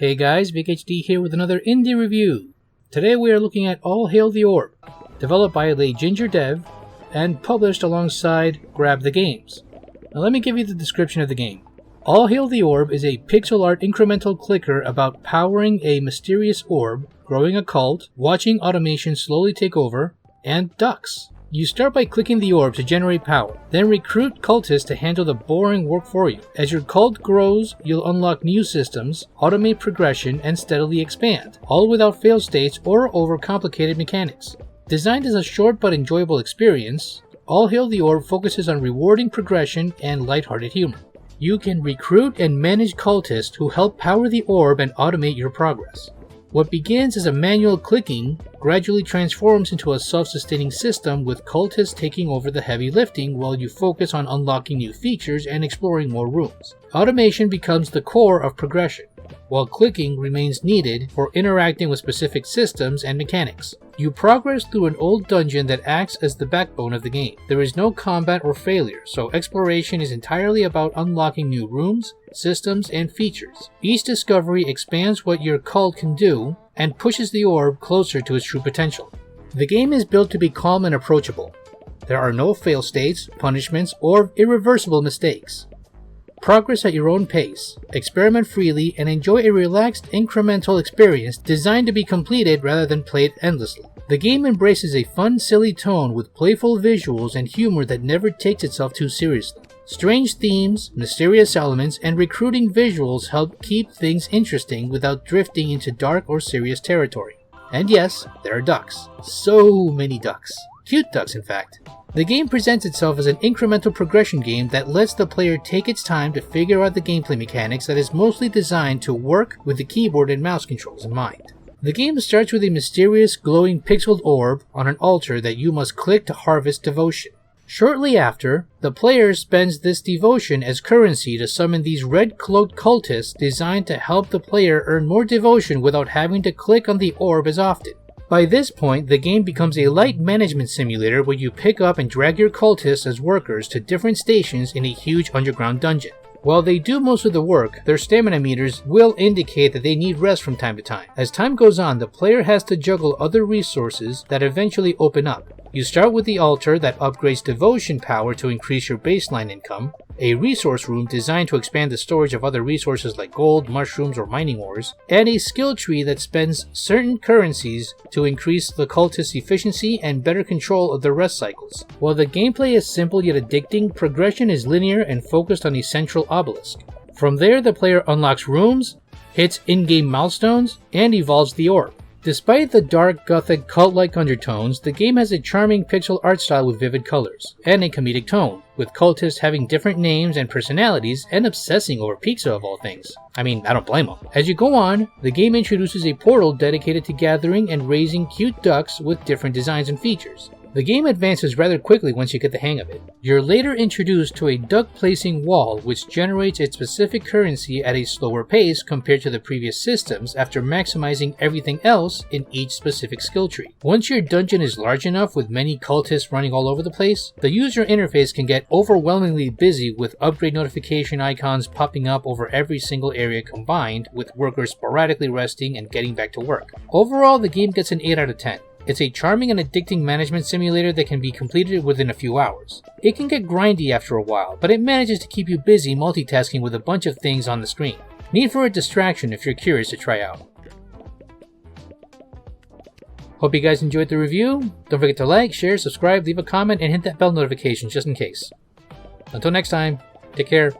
Hey guys, VicHD here with another indie review. Today we are looking at All Hail the Orb, developed by a Ginger Dev and published alongside Grab the Games. Now let me give you the description of the game. All Hail the Orb is a pixel art incremental clicker about powering a mysterious orb, growing a cult, watching automation slowly take over, and ducks. You start by clicking the orb to generate power, then recruit cultists to handle the boring work for you. As your cult grows, you'll unlock new systems, automate progression, and steadily expand, all without fail states or overcomplicated mechanics. Designed as a short but enjoyable experience, All Hail the Orb focuses on rewarding progression and lighthearted humor. You can recruit and manage cultists who help power the orb and automate your progress. What begins as a manual clicking gradually transforms into a self-sustaining system with cultists taking over the heavy lifting while you focus on unlocking new features and exploring more rooms. Automation becomes the core of progression, while clicking remains needed for interacting with specific systems and mechanics. You progress through an old dungeon that acts as the backbone of the game. There is no combat or failure, so exploration is entirely about unlocking new rooms, systems, and features. Each discovery expands what your cult can do and pushes the orb closer to its true potential. The game is built to be calm and approachable. There are no fail states, punishments, or irreversible mistakes. Progress at your own pace, experiment freely, and enjoy a relaxed, incremental experience designed to be completed rather than played endlessly. The game embraces a fun, silly tone with playful visuals and humor that never takes itself too seriously. Strange themes, mysterious elements, and recruiting visuals help keep things interesting without drifting into dark or serious territory. And yes, there are ducks. So many ducks. Cute ducks, in fact. The game presents itself as an incremental progression game that lets the player take its time to figure out the gameplay mechanics that is mostly designed to work with the keyboard and mouse controls in mind. The game starts with a mysterious glowing pixeled orb on an altar that you must click to harvest devotion. Shortly after, the player spends this devotion as currency to summon these red-cloaked cultists designed to help the player earn more devotion without having to click on the orb as often. By this point, the game becomes a light management simulator where you pick up and drag your cultists as workers to different stations in a huge underground dungeon. While they do most of the work, their stamina meters will indicate that they need rest from time to time. As time goes on, the player has to juggle other resources that eventually open up. You start with the altar that upgrades devotion power to increase your baseline income, a resource room designed to expand the storage of other resources like gold, mushrooms, or mining ores, and a skill tree that spends certain currencies to increase the cultist's efficiency and better control of their rest cycles. While the gameplay is simple yet addicting, progression is linear and focused on a central obelisk. From there, the player unlocks rooms, hits in-game milestones, and evolves the orb. Despite the dark, gothic, cult-like undertones, the game has a charming pixel art style with vivid colors, and a comedic tone, with cultists having different names and personalities and obsessing over pizza of all things. I mean, I don't blame them. As you go on, the game introduces a portal dedicated to gathering and raising cute ducks with different designs and features. The game advances rather quickly once you get the hang of it. You're later introduced to a duck placing wall which generates its specific currency at a slower pace compared to the previous systems after maximizing everything else in each specific skill tree. Once your dungeon is large enough with many cultists running all over the place, the user interface can get overwhelmingly busy with upgrade notification icons popping up over every single area combined with workers sporadically resting and getting back to work. Overall, the game gets an 8 out of 10. It's a charming and addicting management simulator that can be completed within a few hours. It can get grindy after a while, but it manages to keep you busy multitasking with a bunch of things on the screen. Need for a distraction if you're curious to try out. Hope you guys enjoyed the review. Don't forget to like, share, subscribe, leave a comment, and hit that bell notification just in case. Until next time, take care.